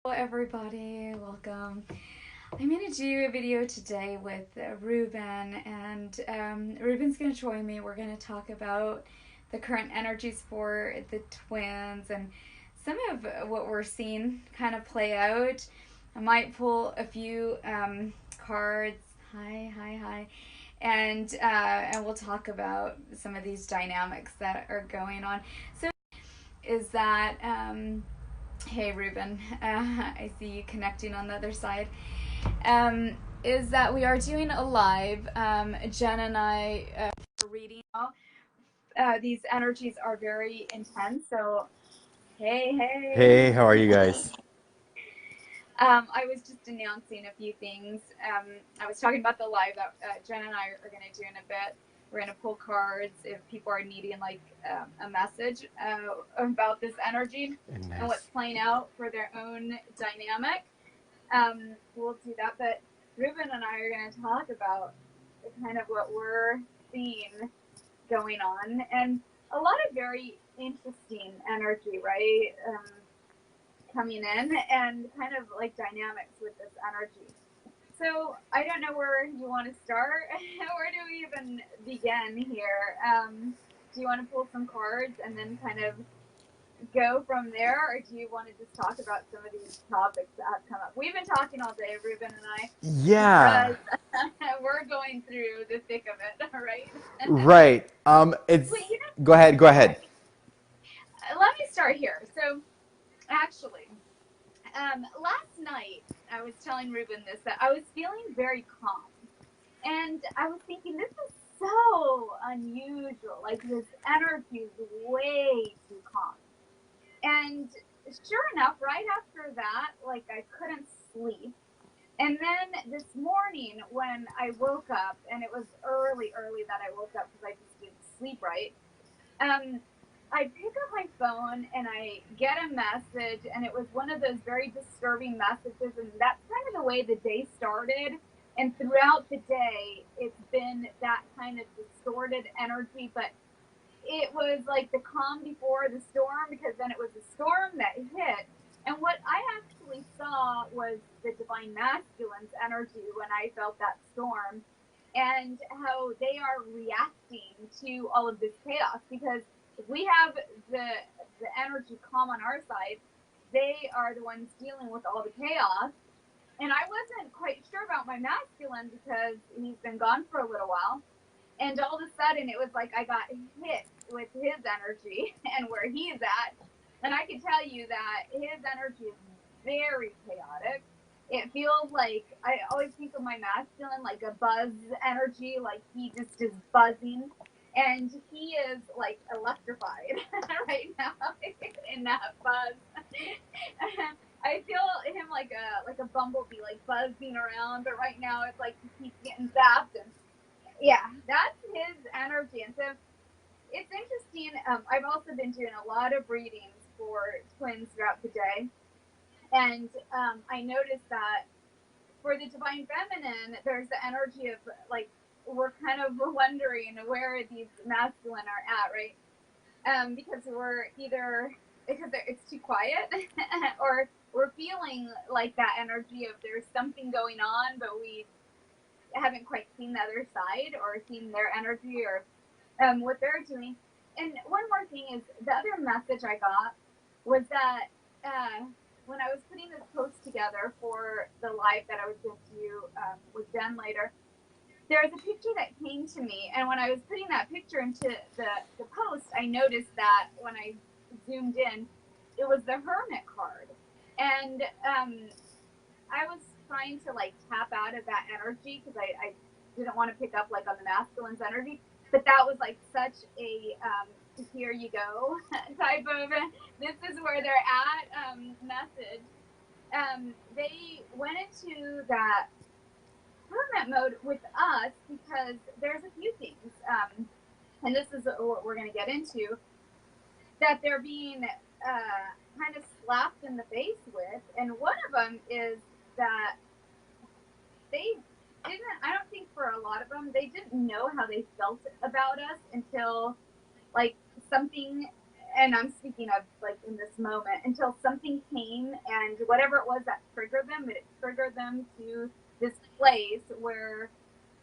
Hello everybody, welcome. I'm going to do a video today with Ruben, and Ruben's going to join me. We're going to talk about the current energies for the twins and some of what we're seeing kind of play out. I might pull a few cards. Hi, and we'll talk about some of these dynamics that are going on. So, is that hey, Ruben, I see you connecting on the other side. Is that we are doing a live. Jen and I are reading. These energies are very intense. So, hey. Hey, how are you guys? I was just announcing a few things. I was talking about the live that Jen and I are going to do in a bit. We're going to pull cards if people are needing like a message about this energy and what's Nice. playing out for their own dynamic. We'll do that. But Ruben and I are going to talk about kind of what we're seeing going on and a lot of very interesting energy, right? Coming in and kind of like dynamics with this energy. So I don't know where you want to start. Where do we even begin here? Do you want to pull some cards and then kind of go from there, or do you want to just talk about some of these topics that have come up? We've been talking all day, Ruben and I, Yeah, because we're going through the thick of it, right? right. Well, It's Go ahead, go ahead. okay. Let me start here. So, actually, last night I was telling Ruben this that I was feeling very calm, and I was thinking this is so unusual. Like this energy is way too calm. And sure enough, right after that, like I couldn't sleep. And then this morning when I woke up, and it was early that I woke up because I just didn't sleep right. Um, I pick up my phone and I get a message, and it was one of those very disturbing messages. And that's kind of the way the day started. And throughout the day, it's been that kind of distorted energy, but it was like the calm before the storm, because then it was the storm that hit. And what I actually saw was the divine masculine's energy when I felt that storm, and how they are reacting to all of this chaos. Because if we have the energy calm on our side, they are the ones dealing with all the chaos. And I wasn't quite sure about my masculine because he's been gone for a little while, and all of a sudden, it was like I got hit with his energy and where he's at. And I can tell you that his energy is very chaotic. It feels like I always think of my masculine like a buzz energy, like he just is buzzing. And he is like electrified right now in that buzz. I feel him like a bumblebee, like buzzing around. But right now, it's like he keeps getting zapped, and yeah, that's his energy. And so it's interesting. I've also been doing a lot of readings for twins throughout the day. And I noticed that for the divine feminine, there's the energy of like, we're kind of wondering where these masculine are at, right? Because we're either, because it's too quiet, or we're feeling like that energy of there's something going on, but we haven't quite seen the other side or seen their energy or what they're doing. And one more thing is the other message I got was that when I was putting this post together for the live that I was going to do with Jen later, there was a picture that came to me. And when I was putting that picture into the post, I noticed that when I zoomed in, it was the Hermit card. And I was trying to like tap out of that energy because I didn't want to pick up like on the masculine's energy. But that was like such a here you go type of this is where they're at message. They went into that hermit mode with us because there's a few things, and this is what we're going to get into, that they're being kind of slapped in the face with. And one of them is that they didn't, I don't think for a lot of them, they didn't know how they felt about us until like something and I'm speaking of like in this moment, until something came and whatever it was that triggered them, it triggered them to this place where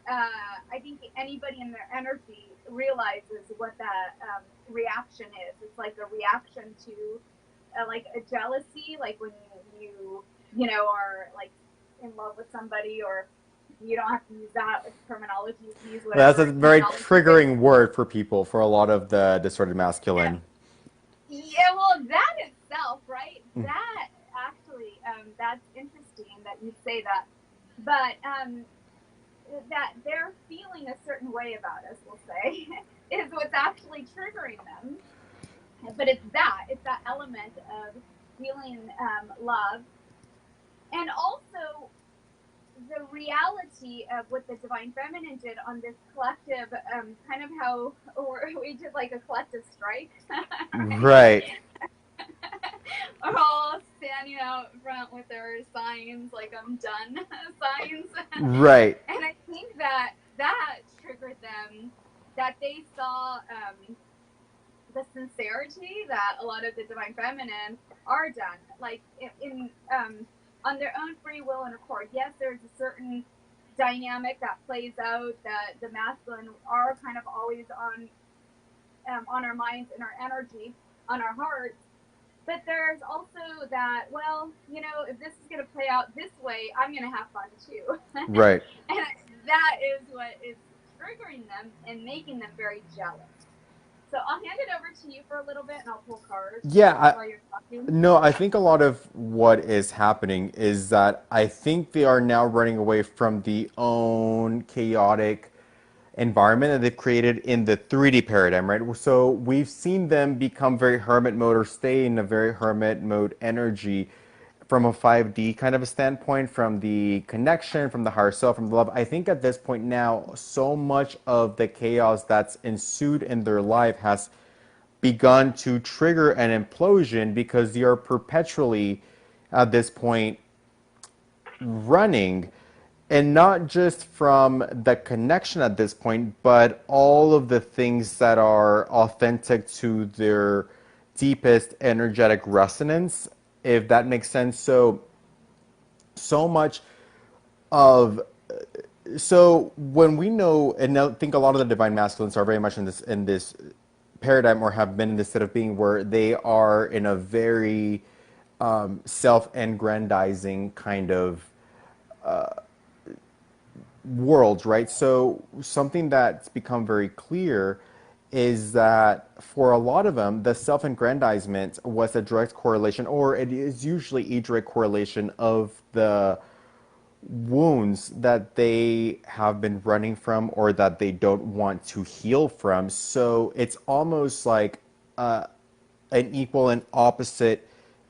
I think anybody in their energy realizes what that reaction is. It's like a reaction to like a jealousy, like when you know are like in love with somebody, or you don't have to use that terminology. You can use That's a whatever very terminology they triggering word for people, for a lot of the distorted yeah, masculine. yeah, well, that itself, right? That actually, that's interesting that you say that. But that they're feeling a certain way about us, we'll say, is what's actually triggering them. But it's that element of feeling love, and also the reality of what the divine feminine did on this collective, kind of how we did like a collective strike, right? Right, We're all standing out front with our signs, like I'm done signs. right. And I think that that triggered them, that they saw the sincerity that a lot of the divine feminine are done, like in on their own free will and accord. Yes, there's a certain dynamic that plays out that the masculine are kind of always on our minds and our energy, on our hearts. But there's also that, well, you know, if this is going to play out this way, I'm going to have fun too. Right. And that is what is triggering them and making them very jealous. So I'll hand it over to you for a little bit and I'll pull cards Yeah, while you're talking. no, I think a lot of what is happening is that I think they are now running away from the own chaotic environment that they've created in the 3D paradigm, right? So we've seen them become very hermit mode or stay in a very hermit mode energy from a 5D kind of a standpoint, from the connection, from the higher self, from the love. I think at this point now, so much of the chaos that's ensued in their life has begun to trigger an implosion because they are perpetually at this point running, and not just from the connection at this point, but all of the things that are authentic to their deepest energetic resonance, if that makes sense. So much of so when we know, and I think a lot of the divine masculines are very much in this paradigm, or have been in this state of being, where they are in a very self-aggrandizing kind of world, right? So something that's become very clear is that for a lot of them, the self-aggrandizement was a direct correlation, or it is usually a direct correlation of the wounds that they have been running from or that they don't want to heal from. So it's almost like an equal and opposite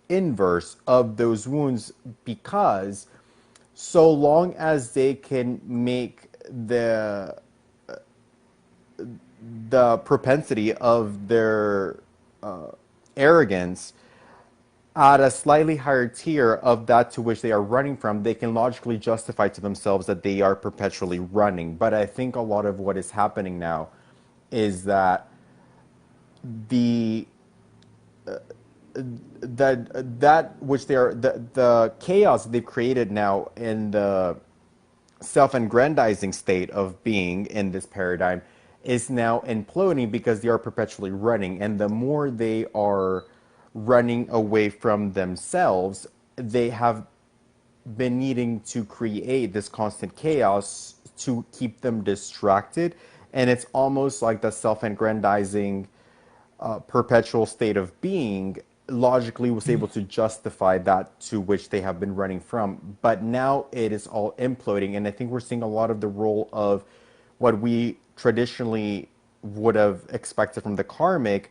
inverse of those wounds, because so long as they can make the propensity of their arrogance at a slightly higher tier of that to which they are running from, they can logically justify to themselves that they are perpetually running. But I think a lot of what is happening now is that the that which they are, the chaos they've created now in the self-aggrandizing state of being in this paradigm is now imploding because they are perpetually running. And the more they are running away from themselves, they have been needing to create this constant chaos to keep them distracted. And it's almost like the self-aggrandizing perpetual state of being logically was able to justify that to which they have been running from. But now it is all imploding. And I think we're seeing a lot of the role of what we traditionally would have expected from the karmic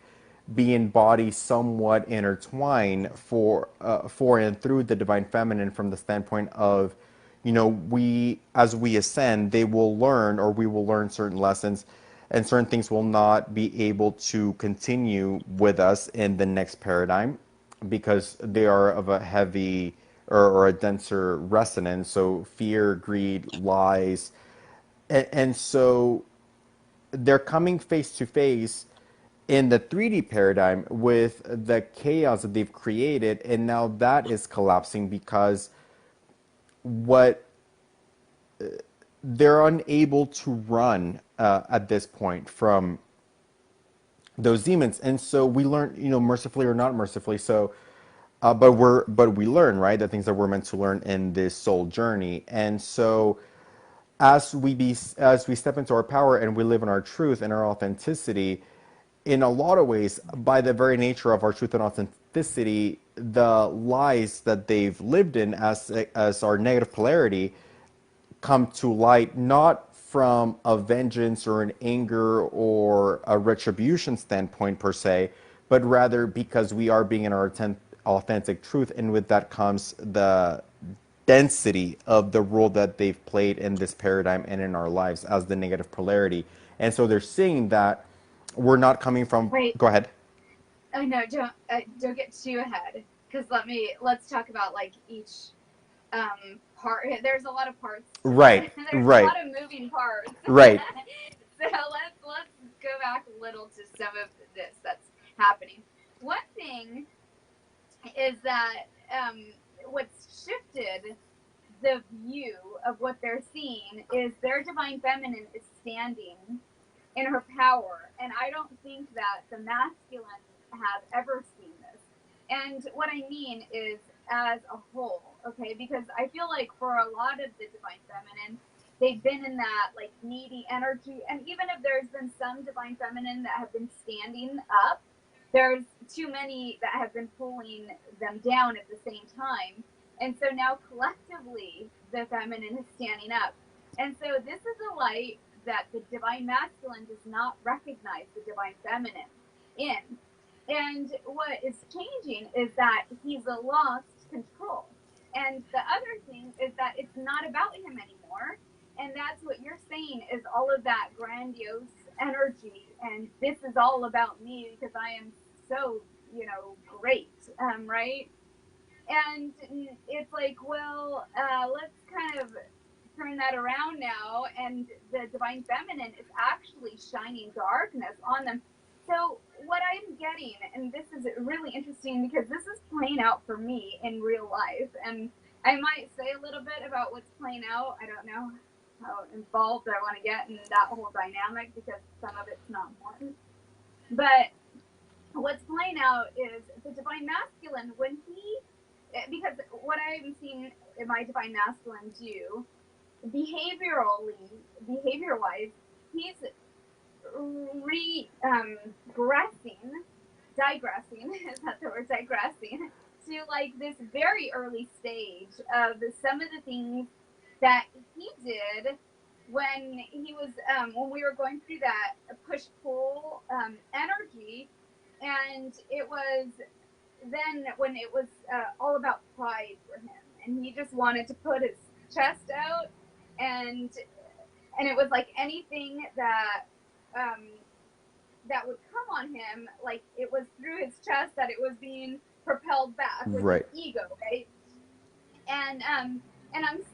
being body somewhat intertwined for and through the divine feminine, from the standpoint of, you know, we, as we ascend, they will learn, or we will learn certain lessons, and certain things will not be able to continue with us in the next paradigm because they are of a heavy or a denser resonance. So fear, greed, lies, and so they're coming face to face in the 3D paradigm with the chaos that they've created, and now that is collapsing because what they're unable to run at this point from those demons. And so we learn, mercifully or not mercifully. So, but we learn, right, the things that we're meant to learn in this soul journey. And so as we step into our power and we live in our truth and our authenticity, in a lot of ways, by the very nature of our truth and authenticity, the lies that they've lived in as our negative polarity come to light, not from a vengeance or an anger or a retribution standpoint per se, but rather because we are being in our authentic truth, and with that comes the density of the role that they've played in this paradigm and in our lives as the negative polarity. And so they're seeing that we're not coming from. Wait, Go ahead. oh no, don't get too ahead, because let's talk about like each part. There's a lot of parts to Right, this. There's a right, lot of moving parts. right. So let's go back a little to some of this that's happening. One thing is that what's shifted the view of what they're seeing is their divine feminine is standing in her power, and I don't think that the masculine have ever seen this. And what I mean is as a whole, okay, because I feel like for a lot of the divine feminine, they've been in that like needy energy, and even if there's been some divine feminine that have been standing up, there's too many that have been pulling them down at the same time. And so now collectively the feminine is standing up, and so this is a light that the divine masculine does not recognize the divine feminine in. And what is changing is that he's lost control. And the other thing is that it's not about him anymore. And that's what you're saying is all of that grandiose energy. And this is all about me because I am so, great, right? And it's like, well, let's kind of turn that around now, and the divine feminine is actually shining darkness on them. So what I'm getting, and this is really interesting because this is playing out for me in real life, and I might say a little bit about what's playing out. I don't know how involved I want to get in that whole dynamic because some of it's not important. But what's playing out is the divine masculine when he, because what I'm seeing my divine masculine do behavior wise, he's digressing, is that the word, digressing, to like this very early stage of some of the things that he did when he was when we were going through that push pull energy, and it was then when it was all about pride for him, and he just wanted to put his chest out, and it was like anything um, that would come on him, like it was through his chest that it was being propelled back with his Right. ego, right? And I'm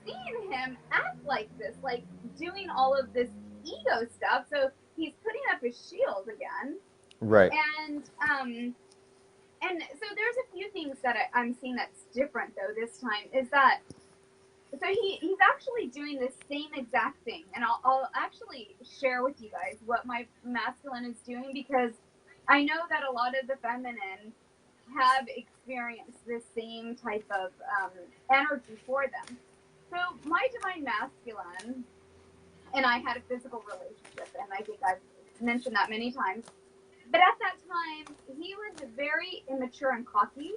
seeing him act like this, like doing all of this ego stuff. So he's putting up his shield again, Right. and so there's a few things that I'm seeing that's different though this time is that so he's actually doing the same exact thing, and I'll actually share with you guys what my masculine is doing because I know that a lot of the feminine have experienced the same type of energy for them. So my divine masculine and I had a physical relationship, and I think I've mentioned that many times. But at that time, he was very immature and cocky,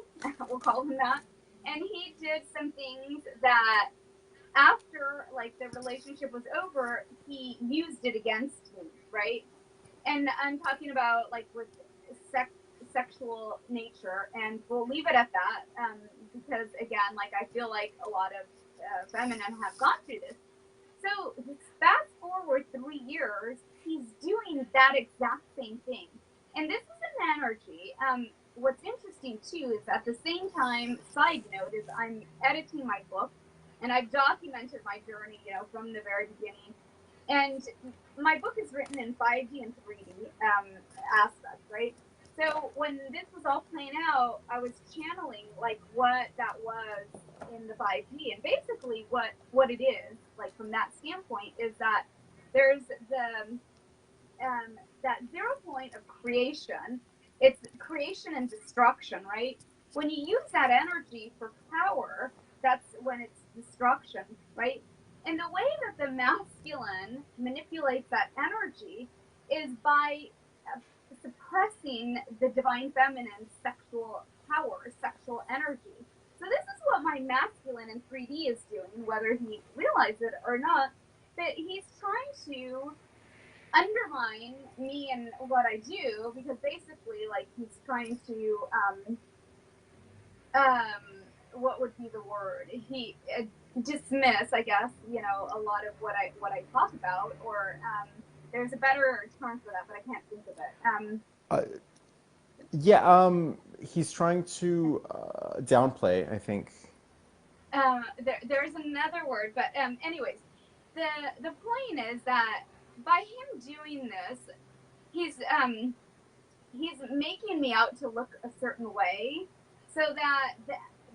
we'll call him that, and he did some things that after like the relationship was over, he used it against me, right? And I'm talking about like with sexual nature, and we'll leave it at that because again, like I feel like a lot of feminine have gone through this. So fast forward 3 years, he's doing that exact same thing, and this is an energy. What's interesting too is at the same time, side note, is I'm editing my book, and I've documented my journey, from the very beginning. And my book is written in 5D and 3D aspects, right? So when this was all playing out, I was channeling like what that was in the 5D, and basically what it is like from that standpoint is that there's the that 0 point of creation. It's creation and destruction, right? When you use that energy for power, that's when it's destruction, right? And the way that the masculine manipulates that energy is by suppressing the divine feminine sexual power, sexual energy. So this is what my masculine in 3D is doing, whether he realizes it or not. That he's trying to undermine me and what I do, because basically, like, he's trying to what would be the word? He dismiss, I guess, a lot of what I talk about, or there's a better term for that, but I can't think of it. Uh, yeah, he's trying to downplay, I think. There's another word, but anyways, the point is that by him doing this, he's he's making me out to look a certain way, so that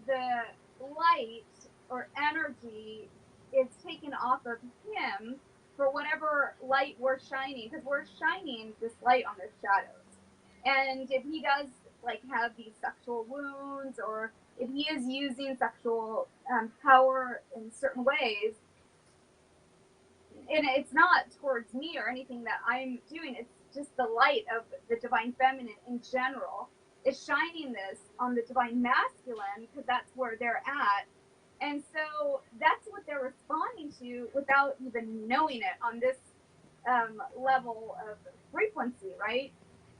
the light or energy is taken off of him for whatever light we're shining, because we're shining this light on their shadows. And if he does like have these sexual wounds, or if he is using sexual power in certain ways, and it's not towards me or anything that I'm doing, it's just the light of the divine feminine in general is shining this on the divine masculine, because that's where they're at. And so that's what they're responding to without even knowing it on this level of frequency, right?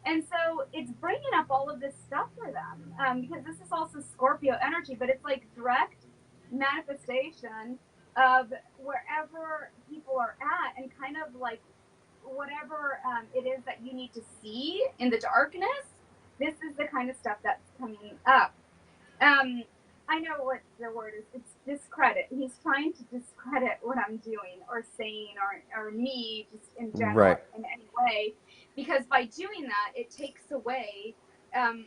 And so it's bringing up all of this stuff for them, because this is also Scorpio energy, but it's like direct manifestation of wherever people are at, and kind of like whatever it is that you need to see in the darkness. This is the kind of stuff that's coming up. um, I know what the word is. It's discredit. He's trying to discredit what I'm doing or saying, or me just in general Right. in any way, because by doing that, it takes away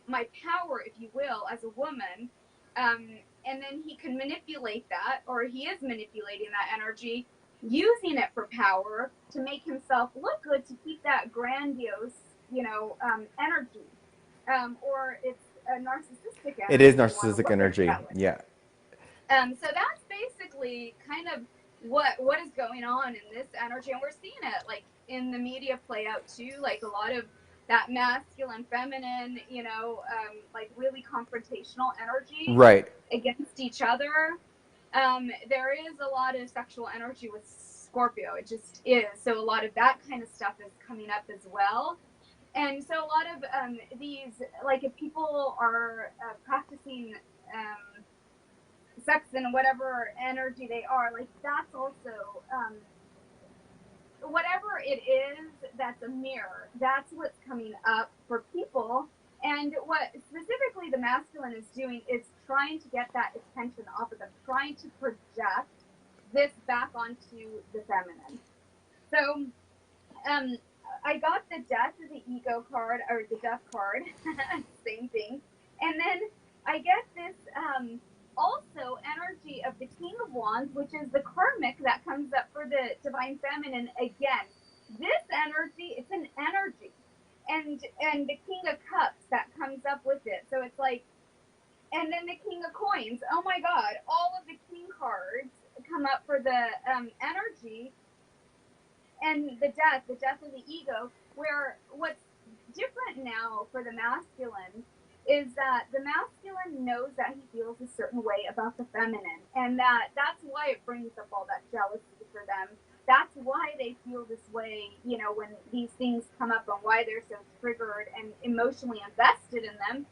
my power, if you will, as a woman. Um, and then he can manipulate that, or he is manipulating that energy, using it for power to make himself look good, to keep that grandiose, energy. Or it's a narcissistic It is energy if you want to narcissistic look at it energy. that way. Yeah. So that's basically kind of what is going on in this energy, and we're seeing it like in the media play out too, like a lot of that masculine, feminine, like really confrontational energy Right. against each other. There is a lot of sexual energy with Scorpio. It just is. So a lot of that kind of stuff is coming up as well. And so a lot of these, like if people are practicing sex in whatever energy they are, like that's also whatever it is, that's a mirror. That's what's coming up for people. And what specifically the masculine is doing is trying to get that attention off of them, trying to project this back onto the feminine. So um, I got the death of the ego card, or the death card, same thing. And then I get this also energy of the King of Wands, which is the karmic that comes up for the divine feminine again. This energy, it's an energy. And the King of Cups that comes up with it. So it's like, and then the King of Coins. Oh my God, all of the king cards come up for the energy, and the death of the ego, where what's different now for the masculine is that the masculine knows that he feels a certain way about the feminine, and that's why it brings up all that jealousy for them. That's why they feel this way, when these things come up, and why they're so triggered and emotionally invested in them,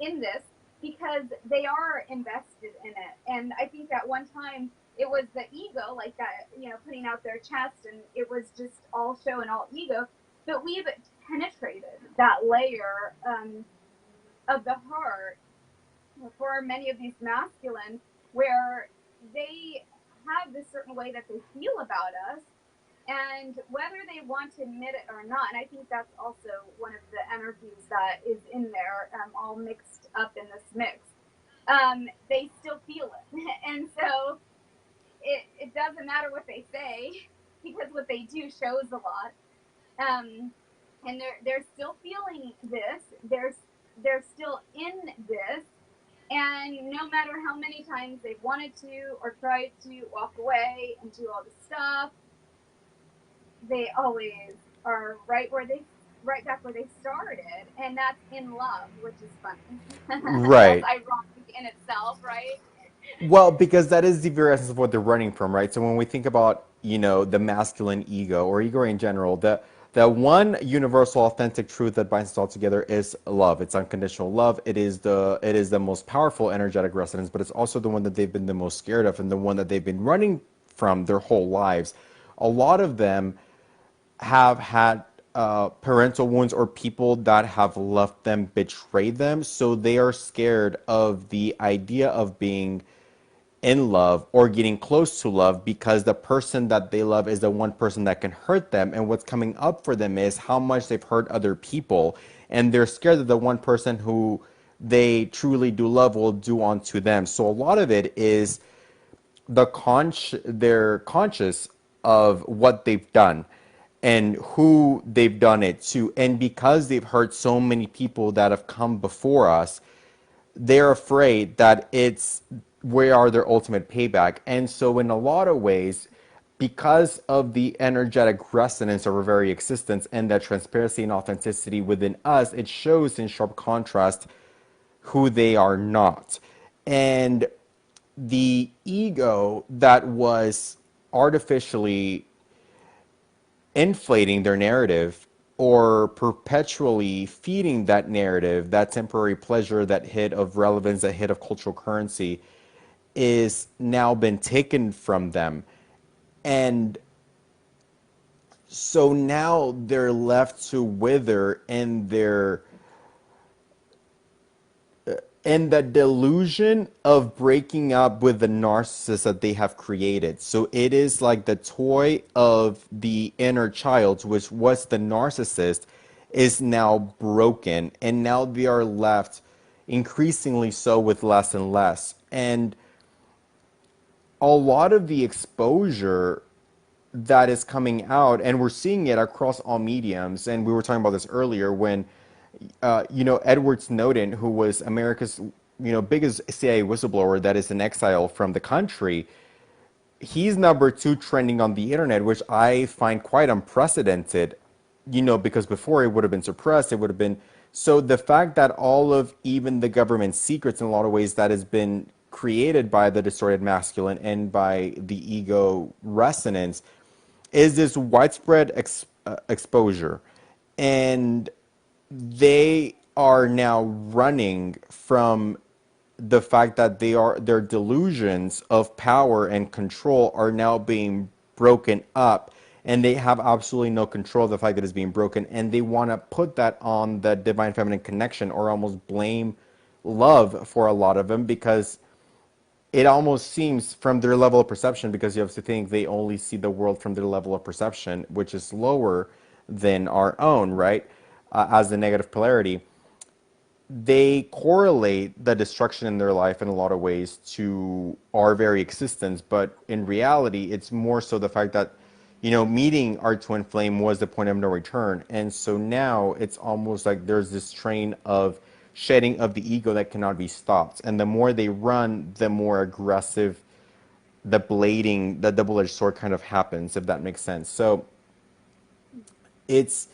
in this, because they are invested in it. And I think at one time it was the ego, like that, putting out their chest, and it was just all show and all ego. But we've penetrated that layer of the heart for many of these masculine, where they have this certain way that they feel about us, And whether they want to admit it or not, and I think that's also one of the energies that is in there, all mixed up in this mix, they still feel it. And so it doesn't matter what they say because what they do shows a lot. Um, and they're still feeling this. They're still in this, and no matter how many times they've wanted to or tried to walk away and do all this stuff, they always are right back where they started, and that's in love, which is funny. That's Right. ironic in itself, right? Well, because that is the very essence of what they're running from, right? So when we think about, the masculine ego or ego in general, the one universal authentic truth that binds us all together is love. It's unconditional love. It is the most powerful energetic resonance, but it's also the one that they've been the most scared of and the one that they've been running from their whole lives. A lot of them have had parental wounds or people that have left them betray them, so they are scared of the idea of being in love or getting close to love because the person that they love is the one person that can hurt them. And what's coming up for them is how much they've hurt other people. And they're scared that the one person who they truly do love will do unto them. So a lot of it is they're conscious of what they've done and who they've done it to. And because they've hurt so many people that have come before us, they're afraid that it's where are their ultimate payback. And so in a lot of ways, because of the energetic resonance of our very existence and that transparency and authenticity within us, it shows in sharp contrast who they are not. And the ego that was artificially inflating their narrative or perpetually feeding that narrative, that temporary pleasure, that hit of relevance, that hit of cultural currency, is now been taken from them. And so now they're left to wither in the delusion of breaking up with the narcissist that they have created. So it is like the toy of the inner child, which was the narcissist, is now broken. And now they are left increasingly so with less and less. And a lot of the exposure that is coming out, and we're seeing it across all mediums. And we were talking about this earlier when, Edward Snowden, who was America's, biggest CIA whistleblower that is in exile from the country, he's number two trending on the internet, which I find quite unprecedented, because before it would have been suppressed, it would have been. So the fact that all of even the government secrets in a lot of ways that has been created by the distorted masculine and by the ego resonance is this widespread exposure. And they are now running from the fact that their delusions of power and control are now being broken up, and they have absolutely no control of the fact that it's being broken, and they want to put that on the divine feminine connection or almost blame love for a lot of them, because it almost seems from their level of perception, because you have to think they only see the world from their level of perception, which is lower than our own, right? As the negative polarity, they correlate the destruction in their life in a lot of ways to our very existence. But in reality, it's more so the fact that, meeting our twin flame was the point of no return. And so now it's almost like there's this train of shedding of the ego that cannot be stopped. And the more they run, the more aggressive the blading, the double-edged sword kind of happens, if that makes sense. So it's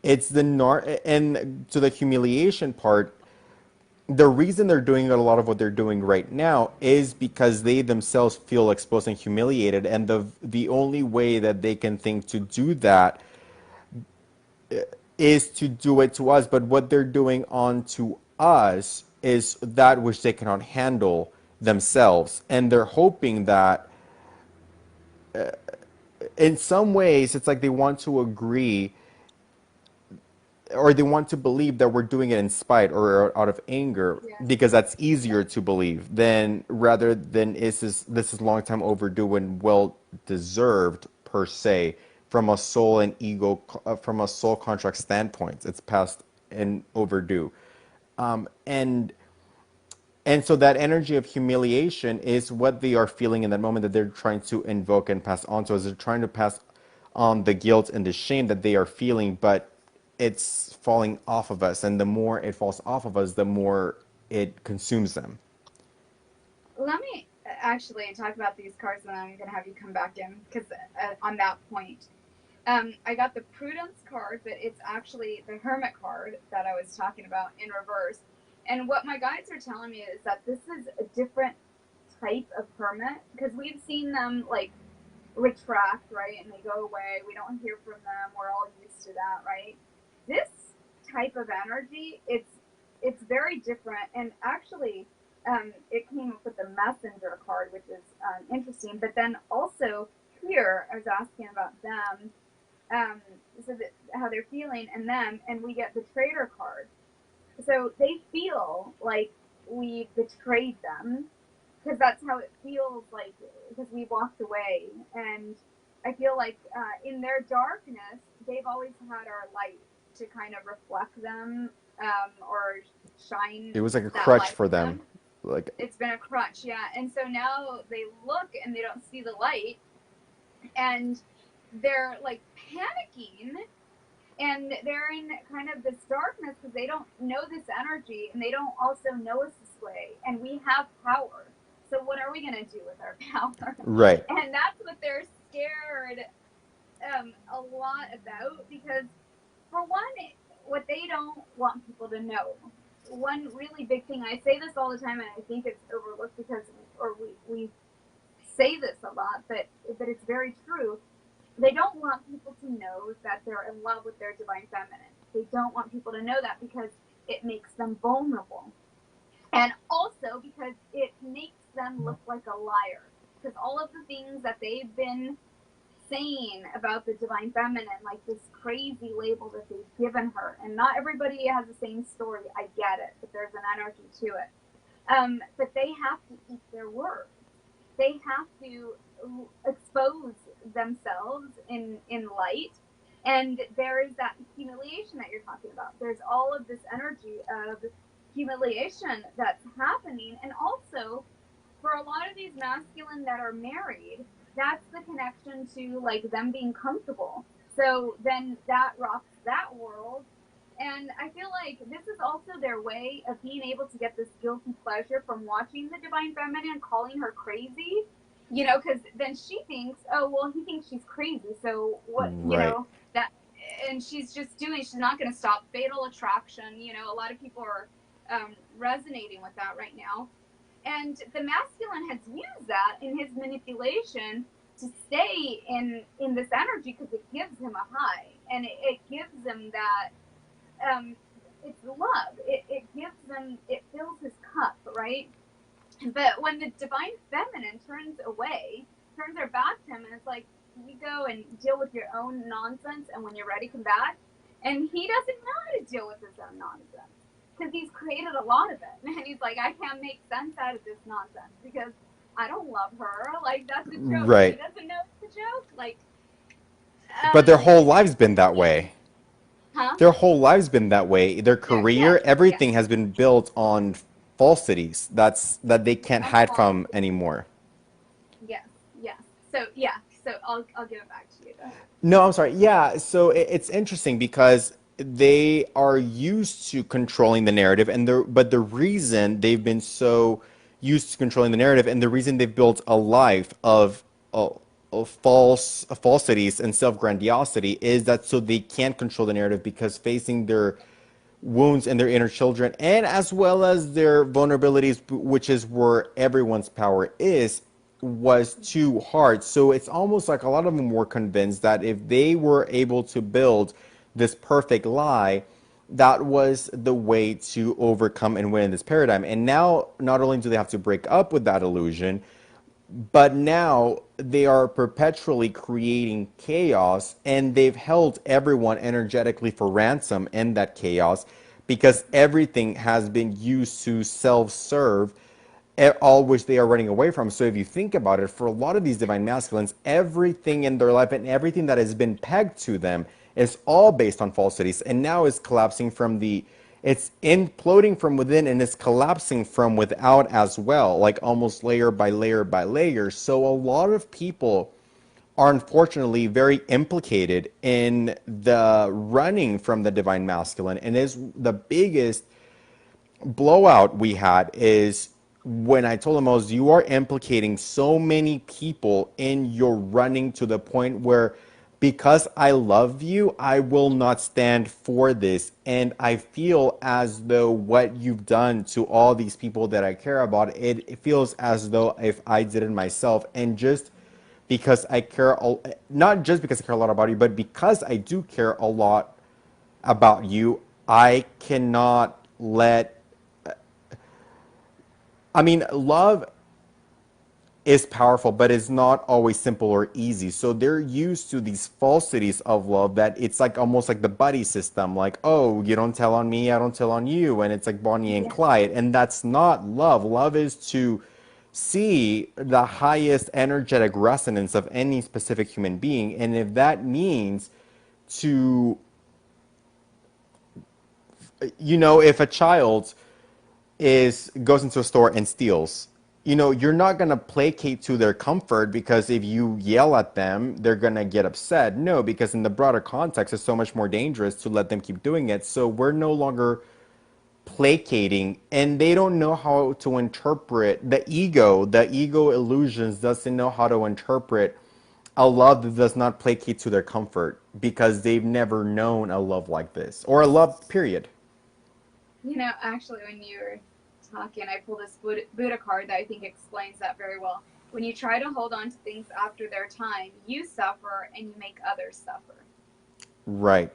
and to the humiliation part, the reason they're doing a lot of what they're doing right now is because they themselves feel exposed and humiliated, and the only way that they can think to do that is to do it to us. But what they're doing onto us is that which they cannot handle themselves, and they're hoping that in some ways it's like they want to agree or they want to believe that we're doing it in spite or out of anger, Yeah. because that's easier to believe than rather than this is long time overdue and well deserved per se from a soul and ego, from a soul contract standpoint. It's past and overdue. And so that energy of humiliation is what they are feeling in that moment that they're trying to invoke and pass on to us. They're trying to pass on the guilt and the shame that they are feeling, but it's falling off of us. And the more it falls off of us, the more it consumes them. Let me actually talk about these cards, and then I'm going to have you come back in because on that point, I got the Prudence card, but it's actually the Hermit card that I was talking about in reverse. And what my guides are telling me is that this is a different type of hermit because we've seen them like retract, right? And they go away. We don't hear from them. We're all used to that, right? This type of energy, it's very different. And actually, it came up with the Messenger card, which is interesting. But then also here, I was asking about them, so that, how they're feeling, and them, and we get the Traitor card. So they feel like we betrayed them because that's how it feels like because we walked away. And I feel like in their darkness, they've always had our light to kind of reflect them or shine It was like a that crutch light for to them. them. Like, It's been a crutch, yeah. And so now they look and they don't see the light and they're like panicking and they're in kind of this darkness because they don't know this energy and they don't also know us this way, and we have power, so what are we going to do with our power? right. And that's what they're scared a lot about because for one, what they don't want people to know, one really big thing, I say this all the time and I think it's overlooked because or we say this a lot, but it's very true. They don't want people to know that they're in love with their divine feminine. They don't want people to know that because it makes them vulnerable. And also because it makes them look like a liar. Because all of the things that they've been saying about the divine feminine, like this crazy label that they've given her, and not everybody has the same story, I get it, but there's an energy to it. But they have to eat their words. They have to expose themselves in light, and there is that humiliation that you're talking about. There's all of this energy of humiliation that's happening, and also for a lot of these masculine that are married, that's the connection to like them being comfortable, so then that rocks that world. And I feel like this is also their way of being able to get this guilty pleasure from watching the divine feminine, calling her crazy, because then she thinks, oh, well, he thinks she's crazy. So what, Right. that, and she's not going to stop fatal attraction. A lot of people are resonating with that right now. And the masculine has used that in his manipulation to stay in this energy because it gives him a high and it gives him that it's love. It gives them, it fills his cup, right? But when the divine feminine turns away, turns her back to him, and it's like, you go and deal with your own nonsense, and when you're ready, come back. And he doesn't know how to deal with his own nonsense because he's created a lot of it. And he's like, I can't make sense out of this nonsense because I don't love her. Like, that's a joke. He Right. doesn't know it's a joke. Like, But their whole it's lives been that way. huh? Their whole lives been that way. Their Yes, career, yes. everything has been built on falsities that they can't A hide false. from anymore. Yes, yes. So yeah, so I'll give it back to you. Go ahead. No, I'm sorry. Yeah, so it's interesting because they are used to controlling the narrative, and the reason they've been so used to controlling the narrative, and the reason they've built a life of falsities and self grandiosity is that so they can't control the narrative because facing their wounds in their inner children and as well as their vulnerabilities, which is where everyone's power is, was too hard. So it's almost like a lot of them were convinced that if they were able to build this perfect lie, that was the way to overcome and win in this paradigm. And now, not only do they have to break up with that illusion, but now they are perpetually creating chaos, and they've held everyone energetically for ransom in that chaos because everything has been used to self serve. all which they are running away from. So if you think about it, for a lot of these divine masculines, everything in their life and everything that has been pegged to them is all based on falsities, and now is collapsing from the, it's imploding from within and it's collapsing from without as well, like almost layer by layer by layer. So a lot of people are unfortunately very implicated in the running from the divine masculine, and is the biggest blowout we had is when I told him, I was, you are implicating so many people in your running to the point where, because I love you, I will not stand for this. And I feel as though what you've done to all these people that I care about, it feels as though if I did it myself. And just because I care, not just because I care a lot about you, but because I do care a lot about you, I cannot let, I mean, love is powerful, but it's not always simple or easy. So they're used to these falsities of love that it's like almost like the buddy system, like, oh, you don't tell on me, I don't tell on you. And it's like Bonnie and Yeah. Clyde. And that's not love. Love is to see the highest energetic resonance of any specific human being. And if that means to, if a child goes into a store and steals, you're not going to placate to their comfort, because if you yell at them, they're going to get upset. No, because in the broader context, it's so much more dangerous to let them keep doing it. So we're no longer placating, and they don't know how to interpret the ego illusions doesn't know how to interpret a love that does not placate to their comfort, because they've never known a love like this, or a love period. Actually, when you were talking, I pulled this Buddha card that I think explains that very well. When you try to hold on to things after their time, you suffer and you make others suffer. Right.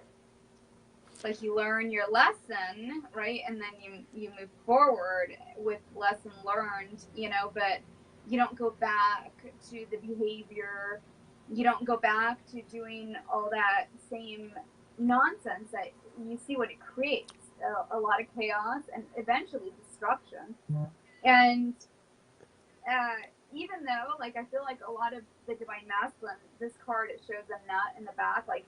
Like, you learn your lesson, right? And then you move forward with lesson learned, but you don't go back to the behavior. You don't go back to doing all that same nonsense that you see what it creates. A lot of chaos and eventually destruction. And even though, like, I feel like a lot of the divine masculine, this card, it shows a nut in the back, like,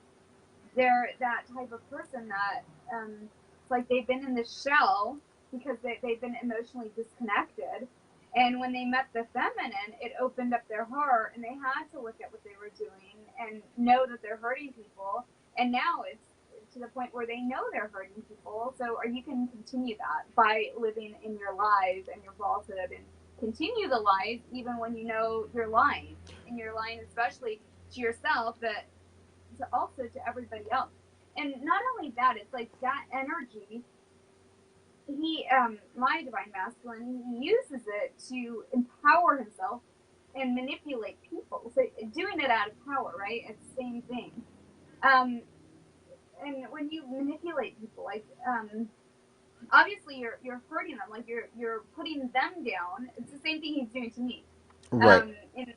they're that type of person that it's like they've been in this shell because they've been emotionally disconnected. And when they met the feminine, it opened up their heart, and they had to look at what they were doing and know that they're hurting people. And now it's to the point where they know they're hurting people. So, or you can continue that by living in your lies and your falsehood, and continue the lies even when you know you're lying. And you're lying especially to yourself, but also to everybody else. And not only that, it's like that energy, my divine masculine, he uses it to empower himself and manipulate people. So doing it out of power, right? It's the same thing. And when you manipulate people, like, obviously you're hurting them, like you're putting them down. It's the same thing he's doing to me. Right. And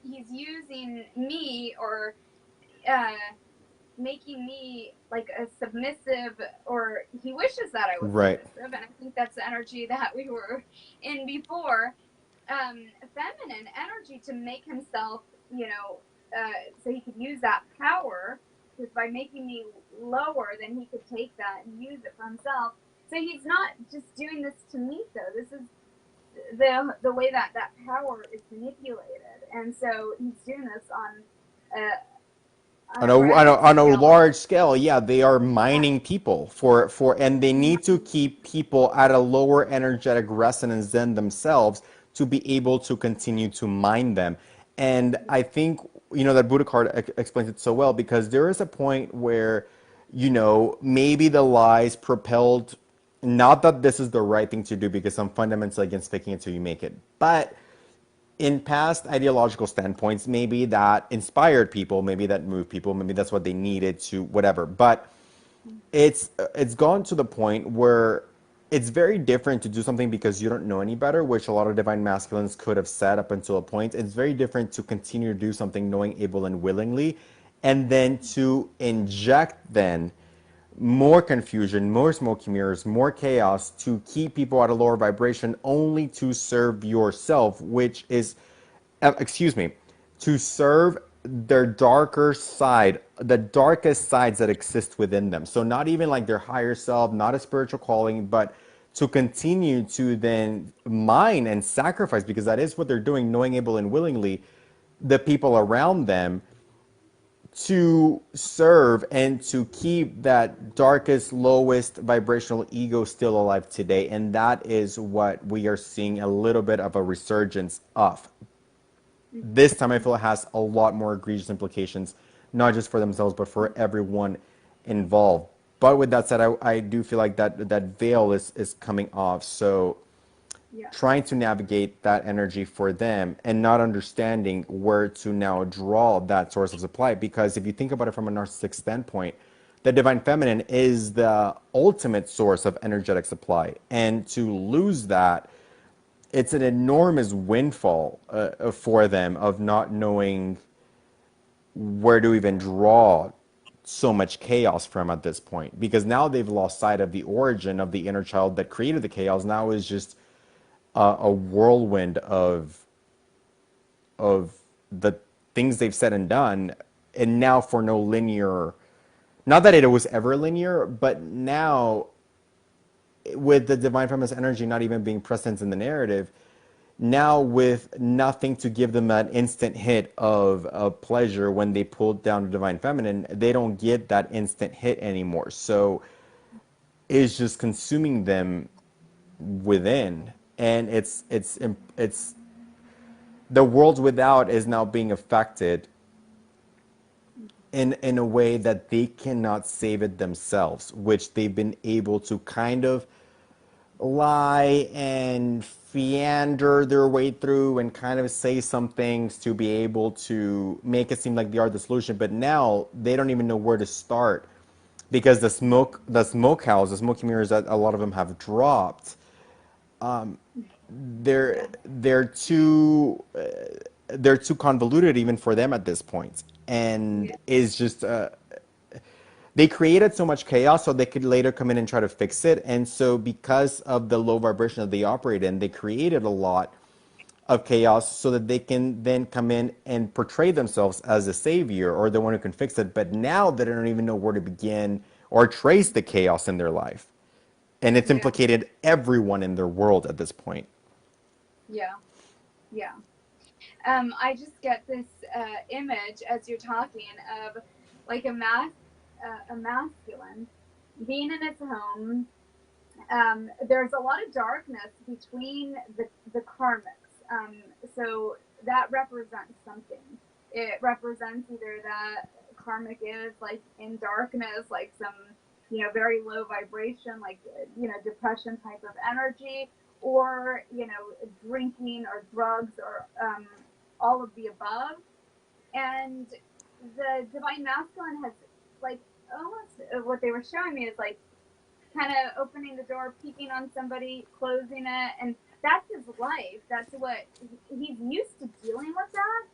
he's using me, or uh, making me like a submissive, or he wishes that I was Right. submissive, and I think that's the energy that we were in before. Feminine energy to make himself, so he could use that power, because by making me lower, then he could take that and use it for himself. So he's not just doing this to me, though. This is the way that power is manipulated, and so he's doing this on On a on grand a scale. large scale, yeah, they are Yeah. mining people and they need to keep people at a lower energetic resonance than themselves to be able to continue to mine them. And I think that Buddha card explains it so well, because there is a point where maybe the lies propelled, not that this is the right thing to do, because I'm fundamentally against faking it till you make it, but in past ideological standpoints, maybe that inspired people, maybe that moved people, maybe that's what they needed to whatever. But it's gone to the point where it's very different to do something because you don't know any better, which a lot of divine masculines could have said up until a point. It's very different to continue to do something knowing, able, and willingly, and then to inject then more confusion, more smoke and mirrors, more chaos to keep people at a lower vibration only to serve yourself, which is, excuse me, to serve their darker side, the darkest sides that exist within them. So, not even like their higher self, not a spiritual calling, but to continue to then mine and sacrifice, because that is what they're doing, knowing, able, and willingly, the people around them to serve and to keep that darkest, lowest vibrational ego still alive today. And that is what we are seeing a little bit of a resurgence of. This time I feel it has a lot more egregious implications, not just for themselves, but for everyone involved. But with that said, I do feel like that veil is coming off. So Yeah. trying to navigate that energy for them and not understanding where to now draw that source of supply. Because if you think about it from a narcissistic standpoint, the divine feminine is the ultimate source of energetic supply. And to lose that, it's an enormous windfall for them of not knowing where to even draw so much chaos from at this point. Because now they've lost sight of the origin of the inner child that created the chaos. Now is just a whirlwind of the things they've said and done, and now for no linear. Not that it was ever linear, but now with the divine feminist energy not even being present in the narrative, now with nothing to give them that instant hit of pleasure when they pulled down the divine feminine, they don't get that instant hit anymore. So it's just consuming them within, and it's the world without is now being affected in a way that they cannot save it themselves, which they've been able to kind of lie and fiander their way through and kind of say some things to be able to make it seem like they are the solution. But now they don't even know where to start because the smoke house, the smoke mirrors that a lot of them have dropped, they're Yeah. they're too they're too convoluted even for them at this point, and Yeah. is just they created so much chaos so they could later come in and try to fix it. And so because of the low vibration that they operate in, they created a lot of chaos so that they can then come in and portray themselves as a savior or the one who can fix it. But now they don't even know where to begin or trace the chaos in their life, and it's Yeah. implicated everyone in their world at this point. Yeah. Yeah. I just get this image as you're talking of like a masculine being in its home. There's a lot of darkness between the karmics. So that represents something. It represents either that karmic is like in darkness, like some very low vibration, like depression type of energy, or drinking or drugs or all of the above. And the divine masculine has like almost what they were showing me is like kind of opening the door, peeking on somebody, closing it, and that's his life. That's what he's used to dealing with that,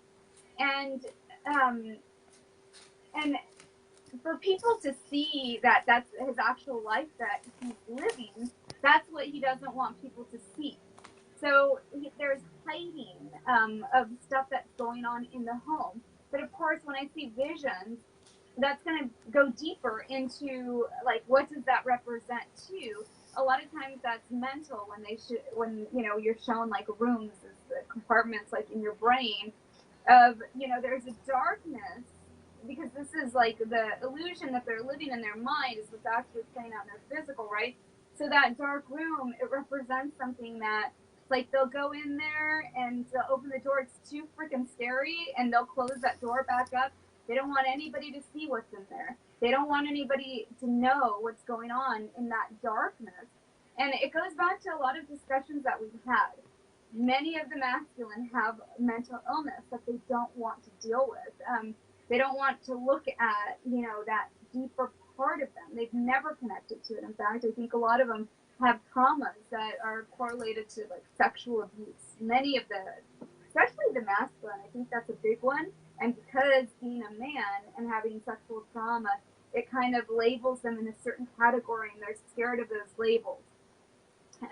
um, and for people to see that that's his actual life that he's living, that's what he doesn't want people to see. So there's hiding of stuff that's going on in the home. But of course, when I see visions, that's going to go deeper into like what does that represent too. A lot of times that's mental when when you're shown like rooms as the compartments like in your brain of there's a darkness because this is like the illusion that they're living in their mind is what's actually playing out in their physical, right? So that dark room, it represents something that like they'll go in there and they'll open the door, it's too freaking scary, and they'll close that door back up. They don't want anybody to see what's in there. They don't want anybody to know what's going on in that darkness. And it goes back to a lot of discussions that we've had. Many of the masculine have mental illness that they don't want to deal with. They don't want to look at, that deeper part of them. They've never connected to it. In fact, I think a lot of them have traumas that are correlated to like sexual abuse. Many of especially the masculine, I think that's a big one. And because being a man and having sexual trauma it kind of labels them in a certain category, and they're scared of those labels.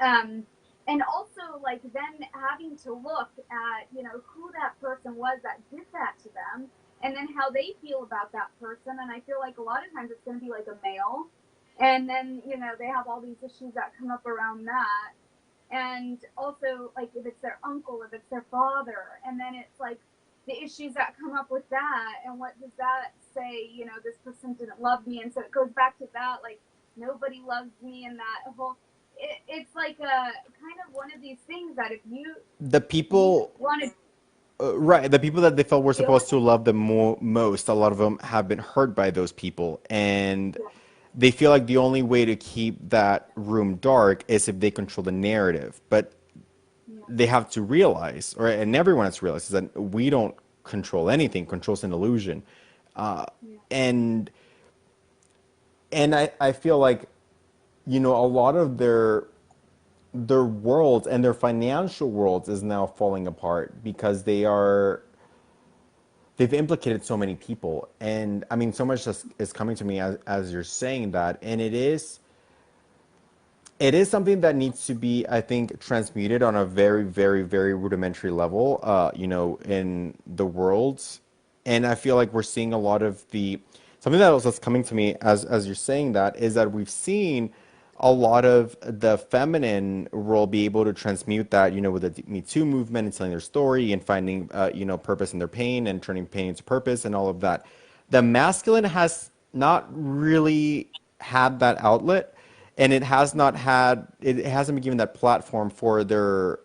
Um, and also, like, then having to look at, who that person was that did that to them, and then how they feel about that person. And I feel like a lot of times it's going to be like a male, and then they have all these issues that come up around that. And also, like, if it's their uncle, if it's their father, and then it's like the issues that come up with that, and what does that say? This person didn't love me, and so it goes back to that, like, nobody loves me, and that whole it's like a kind of one of these things that if The you people, want to right, the people that they felt were deal with supposed to love them most, a lot of them have been hurt by those people, and it. they feel like the only way to keep that room dark is if they control the narrative. But Yeah, they have to realize, or and everyone has to realize, is that we don't control anything. Control's an illusion, uh, yeah, and I feel like a lot of their worlds and their financial worlds is now falling apart because they've implicated so many people. And I mean, so much is coming to me as you're saying that, and it is something that needs to be, I think, transmuted on a very, very, very rudimentary level, in the world. And I feel like we're seeing a lot of something that was coming to me as you're saying that is that we've seen a lot of the feminine world be able to transmute that, with the Me Too movement and telling their story and finding, purpose in their pain and turning pain into purpose and all of that. The masculine has not really had that outlet, and it hasn't been given that platform for their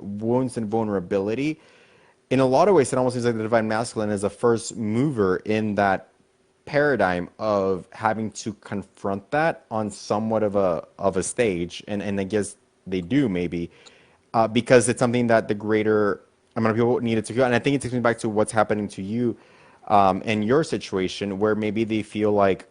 wounds and vulnerability. In a lot of ways, it almost seems like the divine masculine is a first mover in that paradigm of having to confront that on somewhat of a stage, and I guess they do, maybe, because it's something that the greater amount of people needed to feel. And I think it takes me back to what's happening to you, in your situation, where maybe they feel like,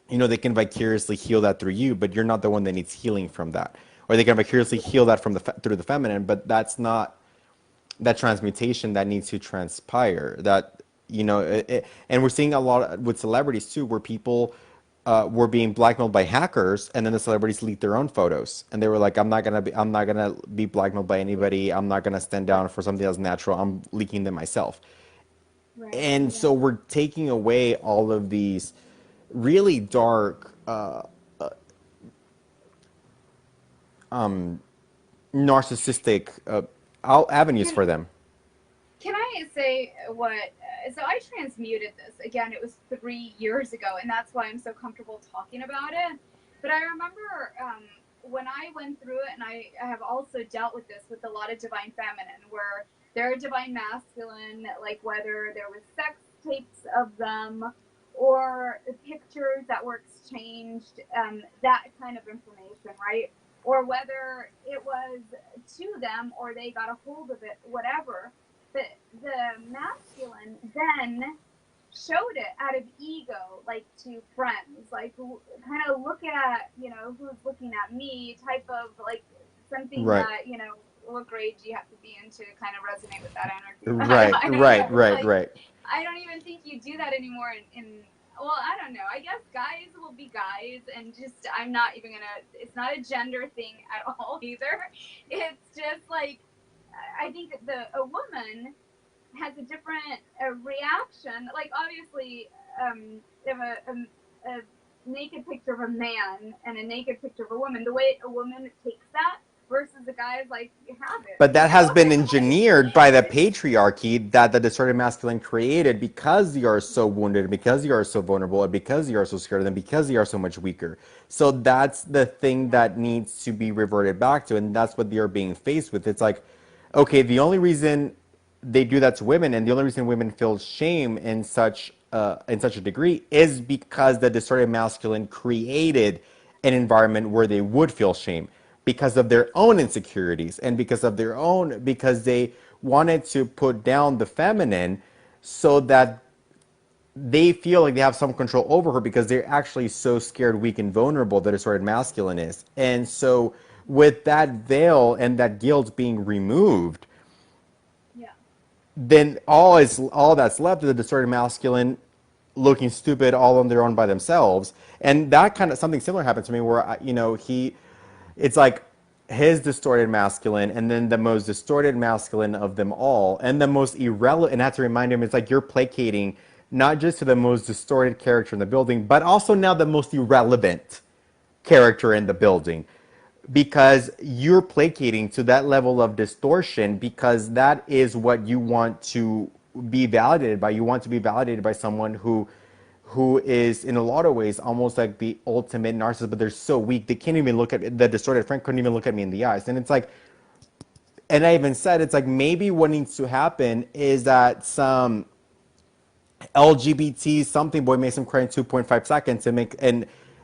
they can vicariously heal that through you, but you're not the one that needs healing from that. Or they can vicariously heal that through the feminine, but that's not that transmutation that needs to transpire. And we're seeing a lot with celebrities too, where people were being blackmailed by hackers, and then the celebrities leaked their own photos, and they were like, I'm not gonna be blackmailed by anybody. I'm not gonna stand right, down for something that's natural. I'm leaking them myself. right, And yeah, so we're taking away all of these really dark, narcissistic avenues can for them. can I say what so I transmuted this again, it was 3 years ago, and that's why I'm so comfortable talking about it. But I remember when I went through it, and I have also dealt with this with a lot of divine feminine, where they're divine masculine, like whether there was sex tapes of them or pictures that were exchanged, that kind of information, right? Or whether it was to them or they got a hold of it, whatever. But the masculine then showed it out of ego, like to friends, like kind of look at, who's looking at me, type of like something Right. that, what grade do you have to be in to kind of resonate with that energy? Right, I don't right, know. right, Like, right. I don't even think you do that anymore well, I don't know. I guess guys will be guys, and just I'm not even gonna. It's not a gender thing at all either. It's just like I think a woman has a different reaction. Like obviously, if a naked picture of a man and a naked picture of a woman, the way a woman takes that versus a guy's like you have it, But that has been like engineered by the patriarchy that the distorted masculine created because you are so wounded, because you are so vulnerable, and because you are so scared, and because you are so much weaker. So that's the thing yeah, that needs to be reverted back to, and that's what you're being faced with. It's like, okay, the only reason they do that to women, and the only reason women feel shame in such a degree is because the distorted masculine created an environment where they would feel shame because of their own insecurities and because they wanted to put down the feminine so that they feel like they have some control over her because they're actually so scared, weak, and vulnerable that a distorted masculine is. And so with that veil and that guilt being removed, yeah, then all that's left is the distorted masculine looking stupid all on their own by themselves. And that kind of something similar happened to me where it's like his distorted masculine and then the most distorted masculine of them all and the most irrelevant. And I have to remind him, it's like you're placating not just to the most distorted character in the building, but also now the most irrelevant character in the building, because you're placating to that level of distortion because that is what you want to be validated by. You want to be validated by someone who is in a lot of ways almost like the ultimate narcissist, but they're so weak they can't even look at the distorted friend couldn't even look at me in the eyes. And it's like, and I even said it's like maybe what needs to happen is that some LGBT something boy makes him cry in 2.5 seconds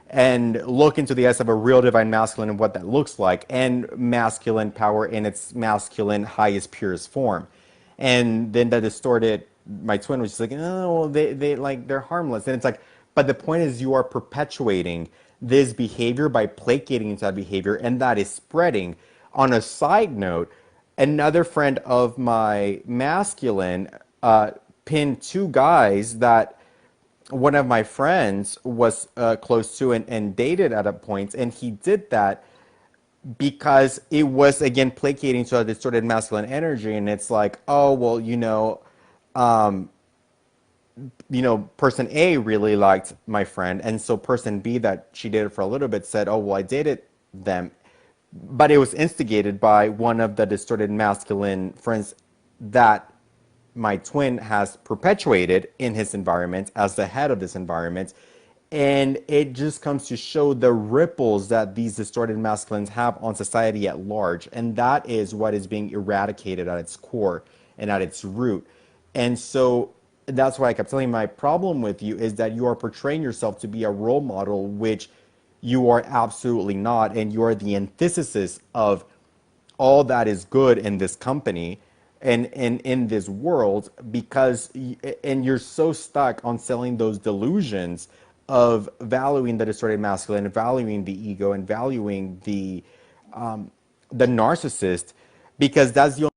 and look into the eyes of a real divine masculine and what that looks like, and masculine power in its masculine highest purest form. And then the distorted my twin was just like, oh well, they like they're harmless. And it's like, but the point is you are perpetuating this behavior by placating into that behavior, and that is spreading. On a side note, another friend of my masculine pinned two guys that one of my friends was close to and dated at a point, and he did that because it was again placating to a distorted masculine energy. And it's like, oh well, person A really liked my friend, and so person B that she dated for a little bit said, oh well, I dated them, but it was instigated by one of the distorted masculine friends that my twin has perpetuated in his environment as the head of this environment. And it just comes to show the ripples that these distorted masculines have on society at large. And that is what is being eradicated at its core and at its root. And so that's why I kept telling you, my problem with you is that you are portraying yourself to be a role model, which you are absolutely not. And you are the antithesis of all that is good in this company and in this world, because and you're so stuck on selling those delusions of valuing the distorted masculine, valuing the ego, and valuing the narcissist, because that's the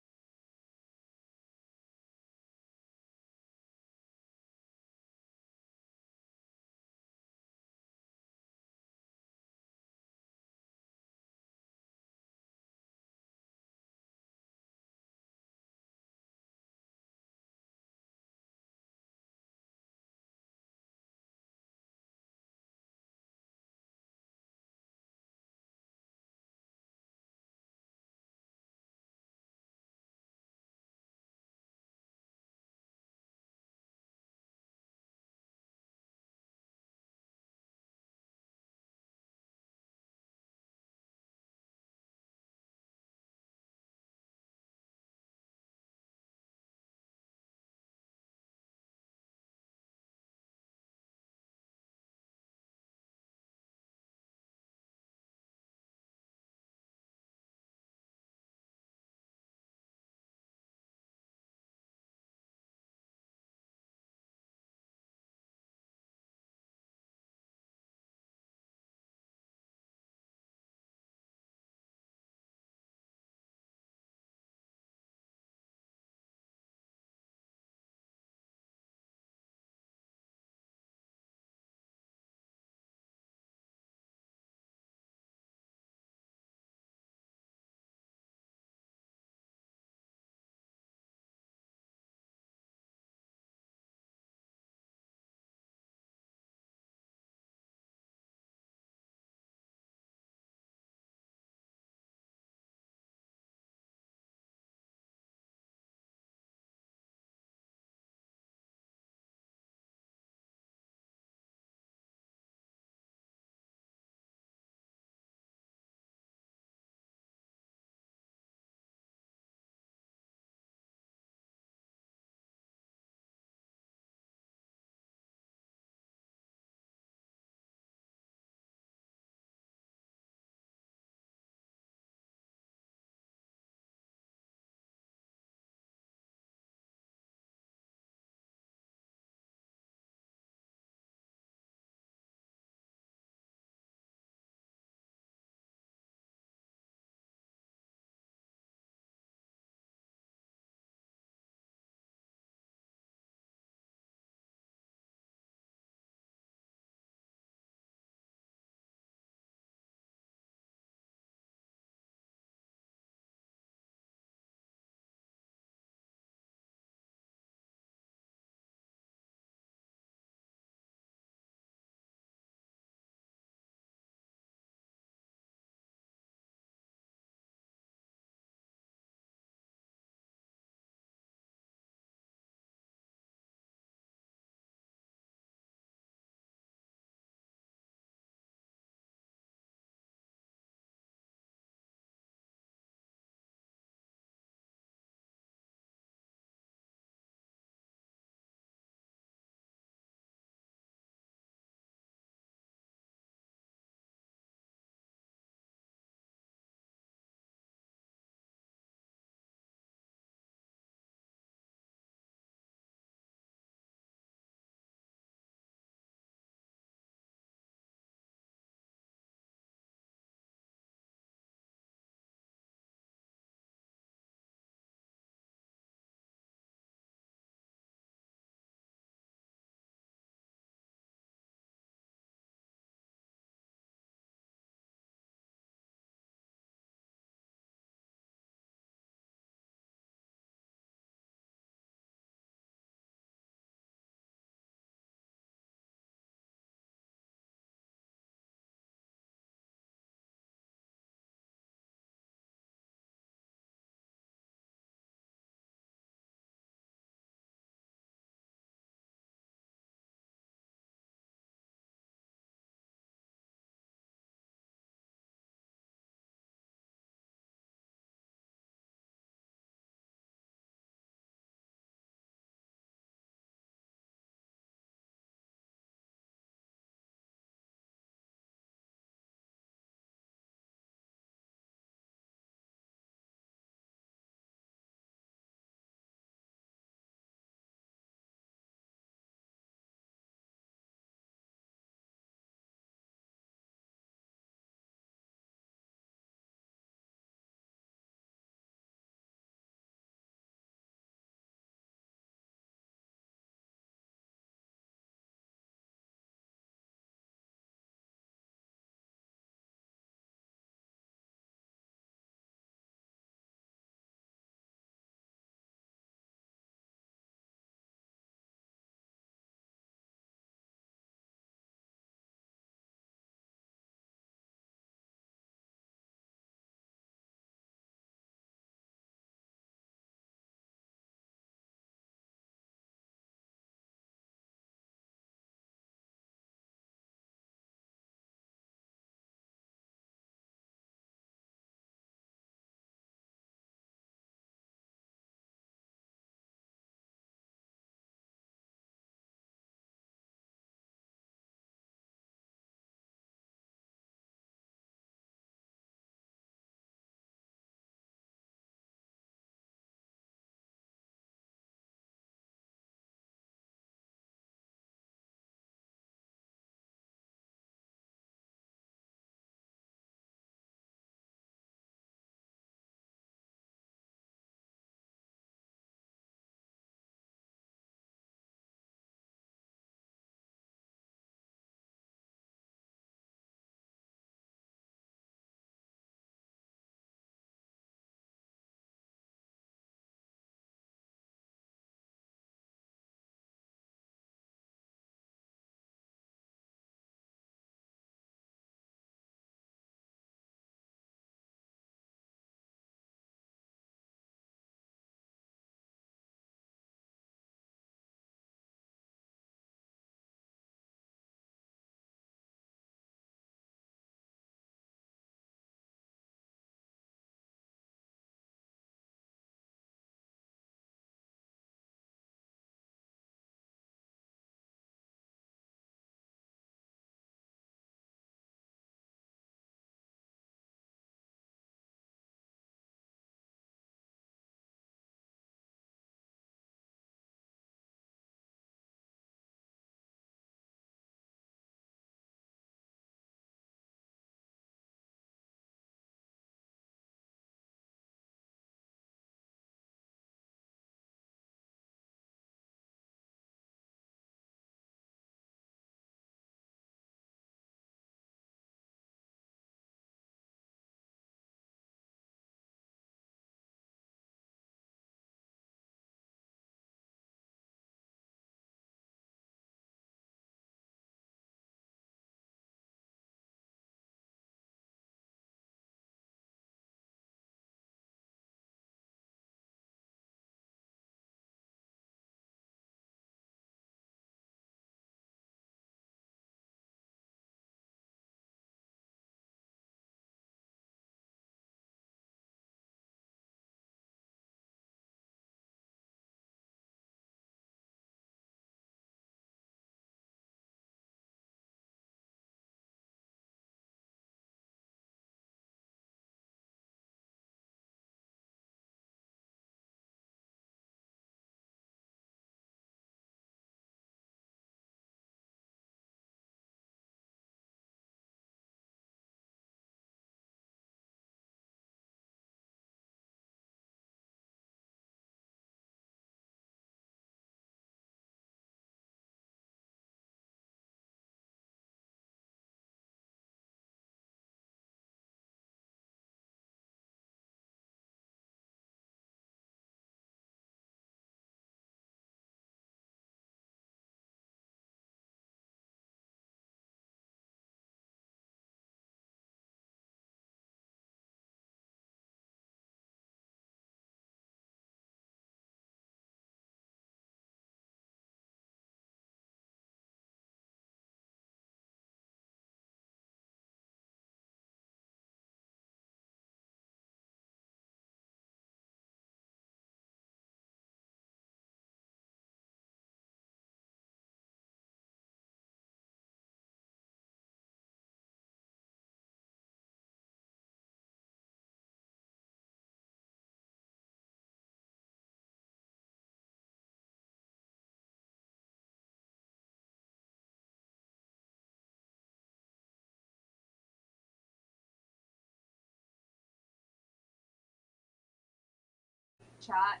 chat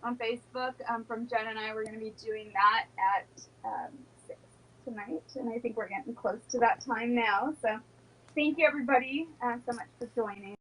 on Facebook from Jen and I. We're going to be doing that at 6 tonight, and I think we're getting close to that time now. So thank you, everybody, so much for joining.